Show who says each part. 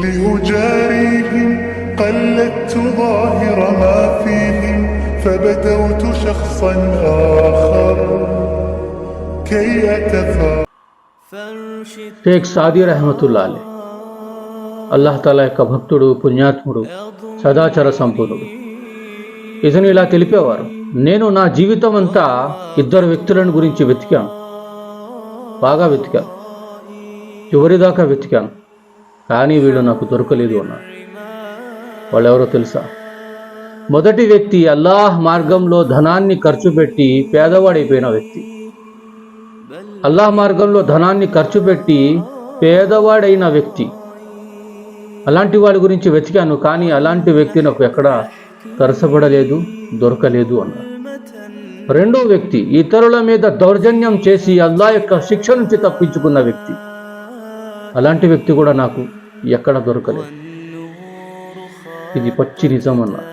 Speaker 1: لأجاريهم قلدت ظاهر ما فيهم فبدوت شخصا آخر كي أتفاءل.
Speaker 2: Sheikh Saudi Rahmatullah Ali Allah తాలా యొక్క భక్తుడు, పుణ్యాత్ముడు, సదాచార సంపూర్ణుడు. ఇతను ఇలా తెలిపేవారు, నేను నా జీవితం అంతా ఇద్దరు వ్యక్తులను గురించి వెతికాను, బాగా వెతికాను, చివరిదాకా వెతికాను, కానీ వీళ్ళు నాకు దొరకలేదు అన్నారు. వాళ్ళెవరో తెలుసా? మొదటి వ్యక్తి అల్లాహ్ మార్గంలో ధనాన్ని ఖర్చు పెట్టి పేదవాడైపోయిన వ్యక్తి. అల్లాహ్ మార్గంలో ధనాన్ని ఖర్చు పెట్టి పేదవాడైన వ్యక్తి. అలాంటి వాడి గురించి వెతికాను, కానీ అలాంటి వ్యక్తి నాకు ఎక్కడా తరసపడలేదు, దొరకలేదు అన్నారు. రెండో వ్యక్తి ఇతరుల మీద దౌర్జన్యం చేసి అల్లాహ్ యొక్క శిక్ష నుంచి తప్పించుకున్న వ్యక్తి. అలాంటి వ్యక్తి కూడా నాకు ఎక్కడ దొరకలేదు. ఇది పచ్చి నిజం అన్నారు.